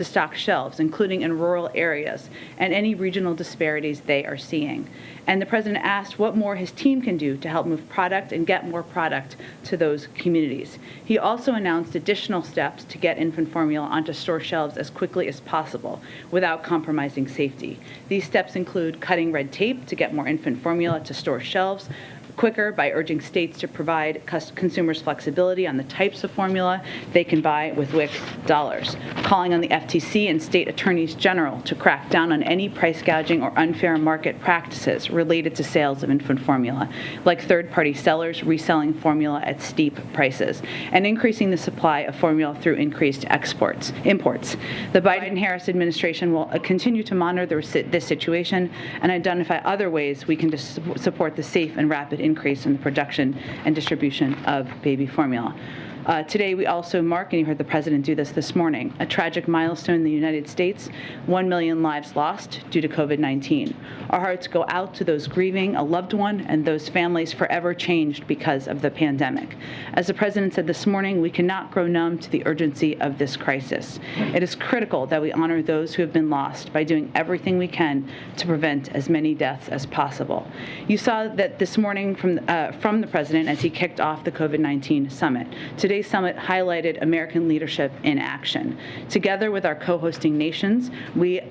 to stock shelves, including in rural areas, and any regional disparities they are seeing. And the president asked what more his team can do to help move product and get more product to those communities. He also announced additional steps to get infant formula onto store shelves as quickly as possible without compromising safety. These steps include cutting red tape to get more infant formula to store shelves quicker by urging states to provide consumers flexibility on the types of formula they can buy with WIC dollars, calling on the FTC and state attorneys general to crack down on any price gouging or unfair market practices related to sales of infant formula, like third-party sellers reselling formula at steep prices, and increasing the supply of formula through increased imports. The Biden-Harris administration will continue to monitor this situation and identify other ways we can support the safe and rapid increase in the production and distribution of baby formula. Today, we also mark, and you heard the president do this morning, a tragic milestone in the United States, 1 million lives lost due to COVID-19. Our hearts go out to those grieving a loved one and those families forever changed because of the pandemic. As the president said this morning, we cannot grow numb to the urgency of this crisis. It is critical that we honor those who have been lost by doing everything we can to prevent as many deaths as possible. You saw that this morning from the president as he kicked off the COVID-19 summit. Today's summit highlighted American leadership in action. Together with our co-hosting nations, we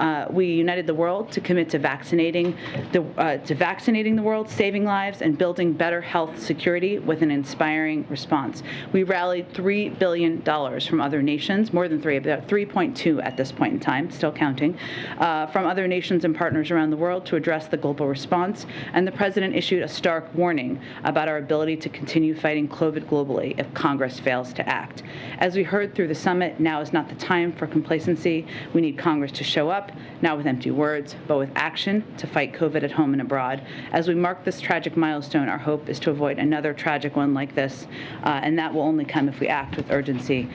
united the world to commit to vaccinating the world, saving lives, and building better health security with an inspiring response. We rallied $3 billion from other nations, more than about 3.2 at this point in time, still counting, from other nations and partners around the world to address the global response. And the president issued a stark warning about our ability to continue fighting COVID globally if Congress fails to act. As we heard through the summit, now is not the time for complacency. We need Congress to show up, not with empty words, but with action to fight COVID at home and abroad. As we mark this tragic milestone, our hope is to avoid another tragic one like this, and that will only come if we act with urgency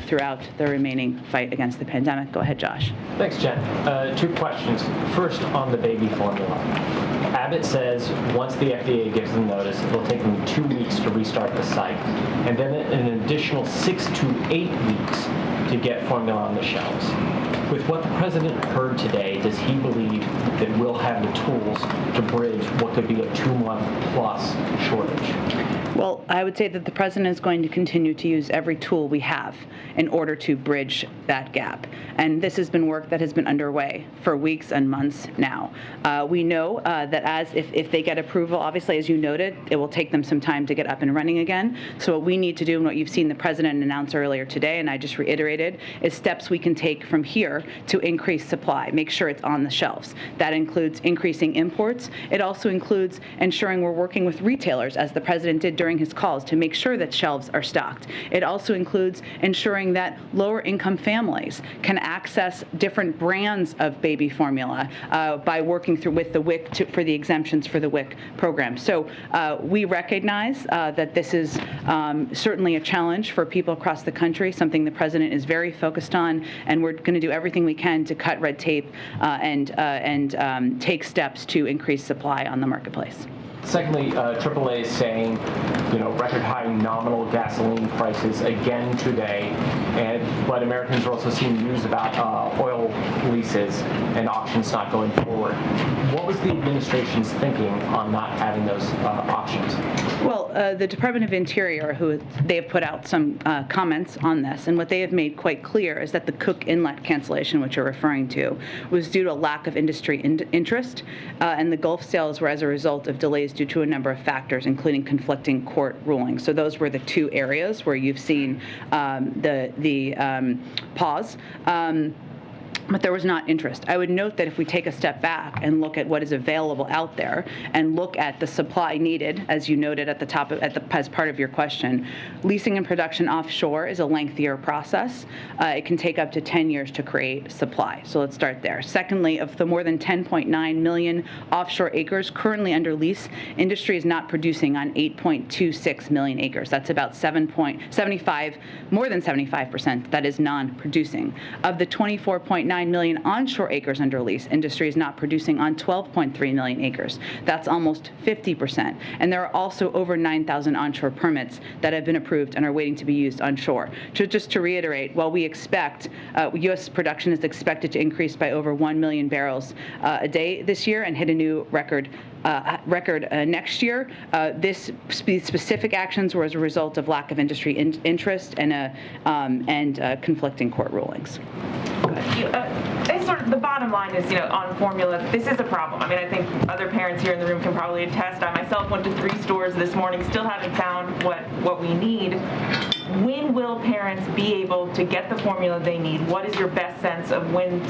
throughout the remaining fight against the pandemic. Go ahead, Josh. Thanks, Jen. Two questions. First, on the baby formula. Abbott says once the FDA gives them notice, it'll take them 2 weeks to restart the site, and then an additional 6 to 8 weeks to get formula on the shelves. With what the president heard today, does he believe that we'll have the tools to bridge what could be a 2-month plus shortage? Well, I would say that the president is going to continue to use every tool we have in order to bridge that gap. And this has been work that has been underway for weeks and months now. We know that if they get approval, obviously, as you noted, it will take them some time to get up and running again. So what we need to do, and what you've seen the president announce earlier today, and I just reiterated, is steps we can take from here to increase supply, make sure it's on the shelves. That includes increasing imports. It also includes ensuring we're working with retailers, as the president did during his calls, to make sure that shelves are stocked. It also includes ensuring that lower income families can access different brands of baby formula by working through with the WIC for the exemptions for the WIC program. So we recognize that this is certainly a challenge for people across the country, something the president is very focused on, and we're going to do everything we can to cut red tape and take steps to increase supply on the marketplace. Secondly, AAA is saying, record high nominal gasoline prices again today, but Americans are also seeing news about oil leases and auctions not going forward. What was the administration's thinking on not having those auctions? Well, the Department of Interior, they have put out some comments on this, and what they have made quite clear is that the Cook Inlet cancellation, which you're referring to, was due to a lack of industry interest, and the Gulf sales were as a result of delays due to a number of factors, including conflicting court rulings. So those were the two areas where you've seen the pause. But there was not interest. I would note that if we take a step back and look at what is available out there and look at the supply needed, as you noted at the top as part of your question, leasing and production offshore is a lengthier process. It can take up to 10 years to create supply. So let's start there. Secondly, of the more than 10.9 million offshore acres currently under lease, industry is not producing on 8.26 million acres. That's about more than 75% that is non-producing. Of the 24.9 9 million onshore acres under lease. Industry is not producing on 12.3 million acres. That's almost 50%. And there are also over 9,000 onshore permits that have been approved and are waiting to be used onshore. Just to reiterate, while we expect U.S. production is expected to increase by over 1 million barrels a day this year and hit a new record next year. These specific actions were as a result of lack of industry interest and conflicting court rulings. Sort of the bottom line is, on formula, this is a problem. I mean, I think other parents here in the room can probably attest. I myself went to 3 stores this morning, still haven't found what we need. When will parents be able to get the formula they need? What is your best sense of when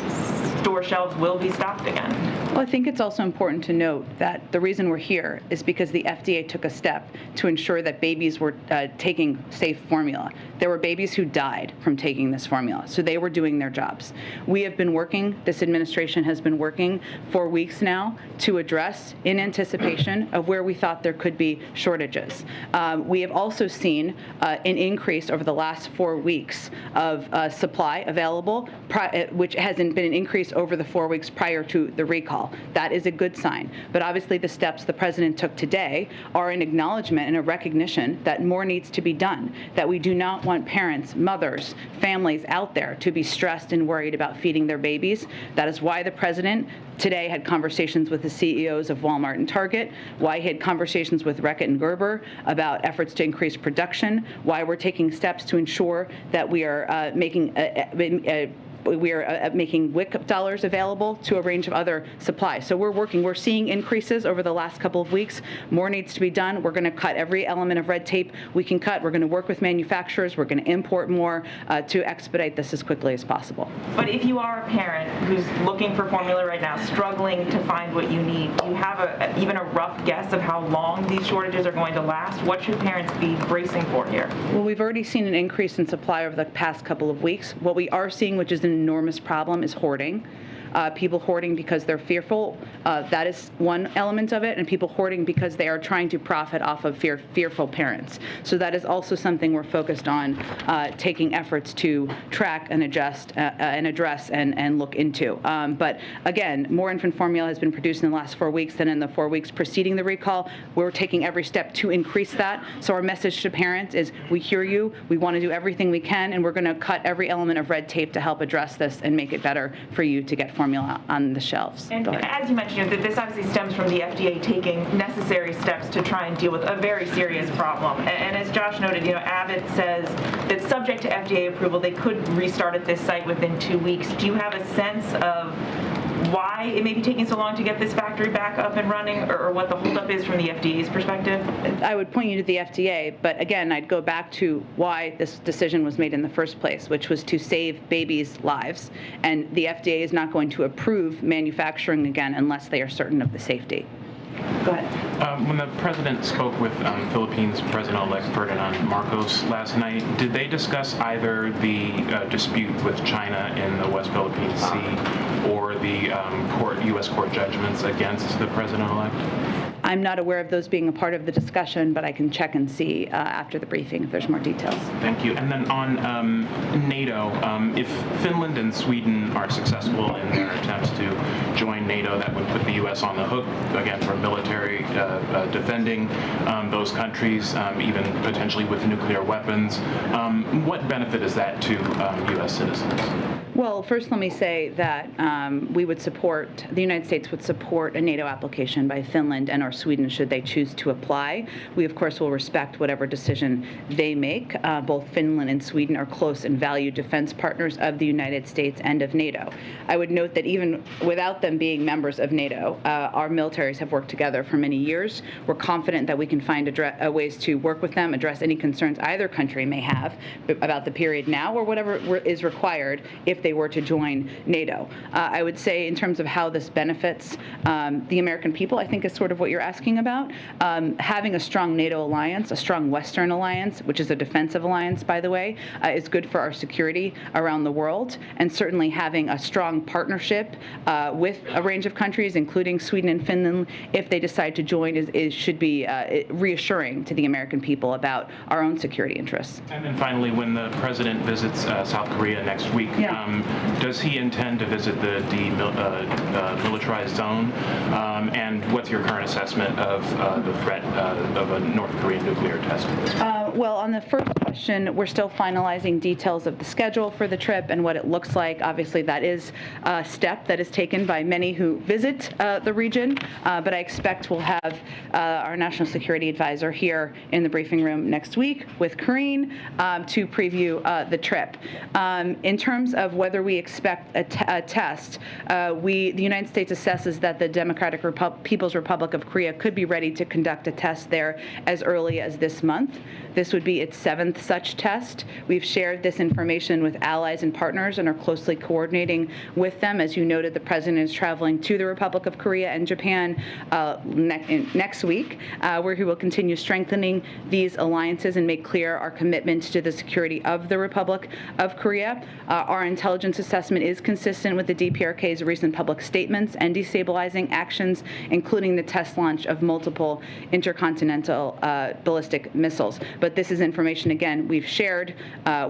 store shelves will be stocked again? Well, I think it's also important to note that the reason we're here is because the FDA took a step to ensure that babies were taking safe formula. There were babies who died from taking this formula, so they were doing their jobs. We have been working, this administration has been working for weeks now to address, in anticipation of where we thought there could be shortages. We have also seen an increase over the last 4 weeks of supply available, which hasn't been an increase over the 4 weeks prior to the recall. That is a good sign. But obviously the steps the president took today are an acknowledgement and a recognition that more needs to be done, that we do not want parents, mothers, families out there to be stressed and worried about feeding their babies. That is why the president today had conversations with the CEOs of Walmart and Target, why he had conversations with Reckitt and Gerber about efforts to increase production, why we're taking steps to ensure that we are making WIC dollars available to a range of other supplies. So we're seeing increases over the last couple of weeks. More needs to be done. We're going to cut every element of red tape we can cut. We're going to work with manufacturers. We're going to import more to expedite this as quickly as possible. But if you are a parent who's looking for formula right now, struggling to find what you need, do you have even a rough guess of how long these shortages are going to last? What should parents be bracing for here? Well, we've already seen an increase in supply over the past couple of weeks. What we are seeing, which is an enormous problem, is hoarding. People hoarding because they're fearful. That is one element of it, and people hoarding because they are trying to profit off of fearful parents. So that is also something we're focused on taking efforts to track and adjust and address and look into. But again, more infant formula has been produced in the last 4 weeks than in the 4 weeks preceding the recall. We're taking every step to increase that. So our message to parents is, we hear you, we want to do everything we can, and we're going to cut every element of red tape to help address this and make it better for you to get formula on the shelves. And as you mentioned, this obviously stems from the FDA taking necessary steps to try and deal with a very serious problem. And as Josh noted, Abbott says that subject to FDA approval, they could restart at this site within 2 weeks. Do you have a sense of why it may be taking so long to get this factory back up and running, or what the holdup is from the FDA's perspective? I would point you to the FDA, but again, I'd go back to why this decision was made in the first place, which was to save babies' lives. And the FDA is not going to approve manufacturing again unless they are certain of the safety. Go ahead. When the president spoke with Philippines President-elect Ferdinand Marcos last night, did they discuss either the dispute with China in the West Philippine Sea or the U.S. court judgments against the president-elect? I'm not aware of those being a part of the discussion, but I can check and see after the briefing if there's more details. Thank you. And then on NATO, if Finland and Sweden are successful in their attempts to join NATO, that would put the U.S. on the hook, again, for military defending those countries, even potentially with nuclear weapons. What benefit is that to U.S. citizens? Well, first let me say that the United States would support a NATO application by Finland and or Sweden should they choose to apply. We, of course, will respect whatever decision they make. Both Finland and Sweden are close and valued defense partners of the United States and of NATO. I would note that even without them being members of NATO, our militaries have worked together for many years. We're confident that we can find ways to work with them, address any concerns either country may have about the period now or whatever is required if they were to join NATO. I would say in terms of how this benefits the American people, I think is sort of what you're asking about. Having a strong NATO alliance, a strong Western alliance, which is a defensive alliance, by the way, is good for our security around the world. And certainly having a strong partnership with a range of countries, including Sweden and Finland, if they decide to join, should be reassuring to the American people about our own security interests. And then finally, when the president visits South Korea next week, Does he intend to visit the demilitarized zone? And what's your current assessment of the threat of a North Korean nuclear test? Well, on the first question, we're still finalizing details of the schedule for the trip and what it looks like. Obviously, that is a step that is taken by many who visit the region, but I expect we'll have our national security advisor here in the briefing room next week with Karine to preview the trip. In terms of whether we expect a test, the United States assesses that the Democratic People's Republic of Korea could be ready to conduct a test there as early as this month. This would be its 7th such test. We've shared this information with allies and partners and are closely coordinating with them. As you noted, the president is traveling to the Republic of Korea and Japan next week, where he will continue strengthening these alliances and make clear our commitment to the security of the Republic of Korea. Our intelligence assessment is consistent with the DPRK's recent public statements and destabilizing actions, including the test launch of multiple intercontinental ballistic missiles. But this is information, again, we've shared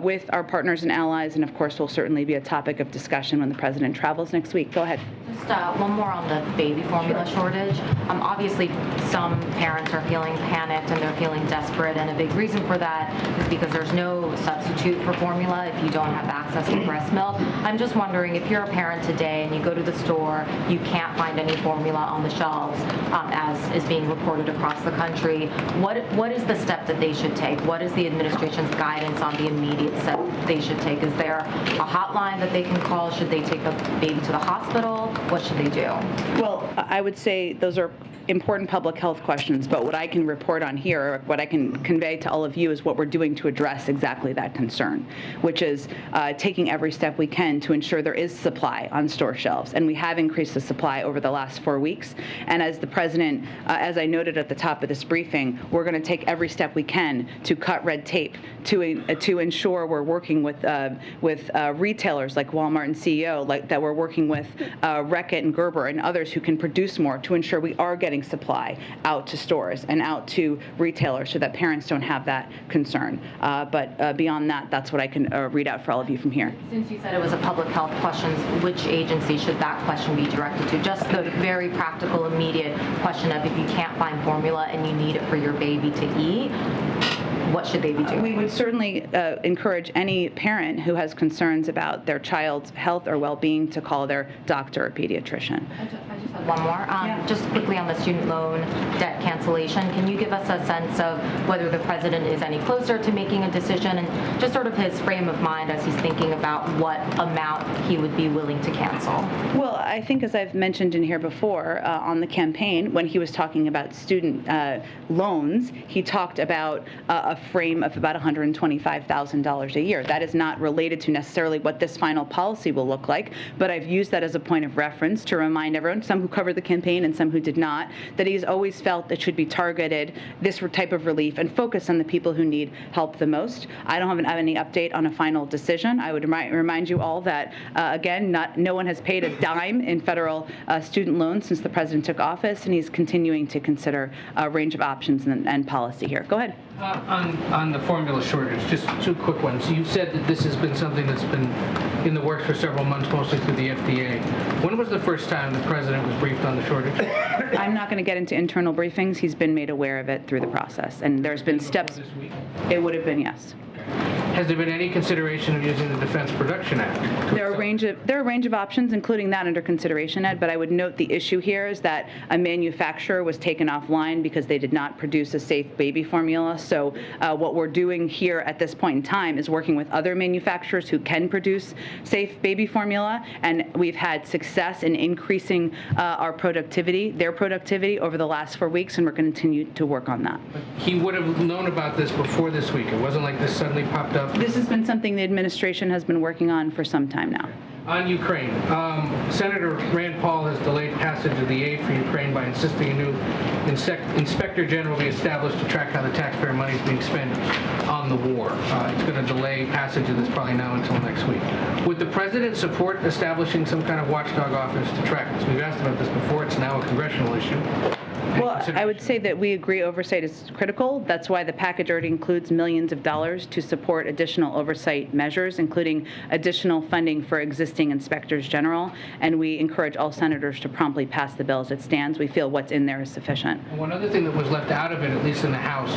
with our partners and allies, and of course will certainly be a topic of discussion when the president travels next week. Go ahead. Just one more on the baby formula shortage. Obviously, some parents are feeling panicked and they're feeling desperate, and a big reason for that is because there's no substitute for formula if you don't have access to breast milk. I'm just wondering, if you're a parent today and you go to the store, you can't find any formula on the shelves, as is being reported across the country, what is the step that they should take? What is the administration's guidance on the immediate step they should take? Is there a hotline that they can call? Should they take a baby to the hospital? What should they do? Well, I would say those are important public health questions, but what I can report on here, what I can convey to all of you, is what we're doing to address exactly that concern, which is taking every step we can to ensure there is supply on store shelves. And we have increased the supply over the last 4 weeks. And as the president, as I noted at the top of this briefing, we're going to take every step we can to cut red tape, to ensure we're working with retailers like Walmart and CEO, that we're working with Reckitt and Gerber and others who can produce more, to ensure we are getting supply out to stores and out to retailers so that parents don't have that concern. But beyond that, that's what I can read out for all of you from here. Since you said it was a public health question, which agency should that question be directed to? Just the very practical, immediate question of, if you can't find formula and you need it for your baby to eat, what should they be doing? We would certainly encourage any parent who has concerns about their child's health or well-being to call their doctor or pediatrician. I just had one more. Just quickly on the student loan debt cancellation, can you give us a sense of whether the president is any closer to making a decision, and just sort of his frame of mind as he's thinking about what amount he would be willing to cancel? Well, I think, as I've mentioned in here before, on the campaign, when he was talking about student loans, he talked about a frame of about $125,000 a year. That is not related to necessarily what this final policy will look like, but I've used that as a point of reference to remind everyone, some who covered the campaign and some who did not, that he's always felt it should be targeted, this type of relief, and focus on the people who need help the most. I don't have any update on a final decision. I would remind you all that, again, no one has paid a dime in federal student loans since the president took office, and he's continuing to consider a range of options and policy here. Go ahead. On the formula shortage, just two quick ones. You said that this has been something that's been in the works for several months, mostly through the FDA. When was the first time the president was briefed on the shortage? I'm not going to get into internal briefings. He's been made aware of it through the process, and there's been steps. This week? It would have been, yes. Has there been any consideration of using the Defense Production Act? There are a range of options, including that under consideration, Ed, but I would note the issue here is that a manufacturer was taken offline because they did not produce a safe baby formula. So what we're doing here at this point in time is working with other manufacturers who can produce safe baby formula, and we've had success in increasing their productivity over the last 4 weeks, and we're going to continue to work on that. He would have known about this before this week. It wasn't like this suddenly popped up. This has been something the administration has been working on for some time now. On Ukraine, Senator Rand Paul has delayed passage of the aid for Ukraine by insisting a new inspector general be established to track how the taxpayer money is being spent on the war. It's going to delay passage of this probably now until next week. Would the president support establishing some kind of watchdog office to track this? We've asked about this before. It's now a congressional issue. Well, I would say that we agree oversight is critical. That's why the package already includes millions of dollars to support additional oversight measures, including additional funding for existing inspectors general. And we encourage all senators to promptly pass the bill as it stands. We feel what's in there is sufficient. One other thing that was left out of it, at least in the House,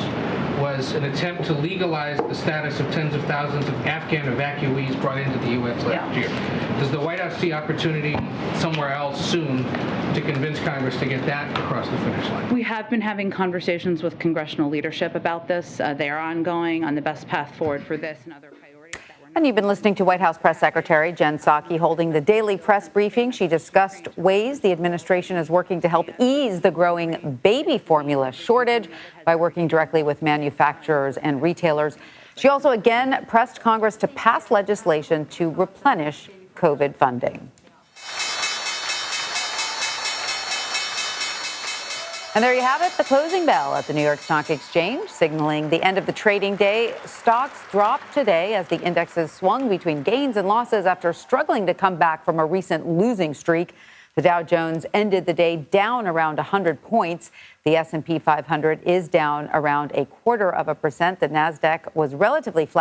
was an attempt to legalize the status of tens of thousands of Afghan evacuees brought into the U.S. last year. Does the White House see opportunity somewhere else soon to convince Congress to get that across the finish line? We have been having conversations with congressional leadership about this. They are ongoing on the best path forward for this and other priorities that we're And you've been listening to White House Press Secretary Jen Psaki holding the daily press briefing. She discussed ways the administration is working to help ease the growing baby formula shortage by working directly with manufacturers and retailers. She also again pressed Congress to pass legislation to replenish COVID funding. And there you have it, the closing bell at the New York Stock Exchange, signaling the end of the trading day. Stocks dropped today as the indexes swung between gains and losses after struggling to come back from a recent losing streak. The Dow Jones ended the day down around 100 points. The S&P 500 is down around 0.25%. The Nasdaq was relatively flat.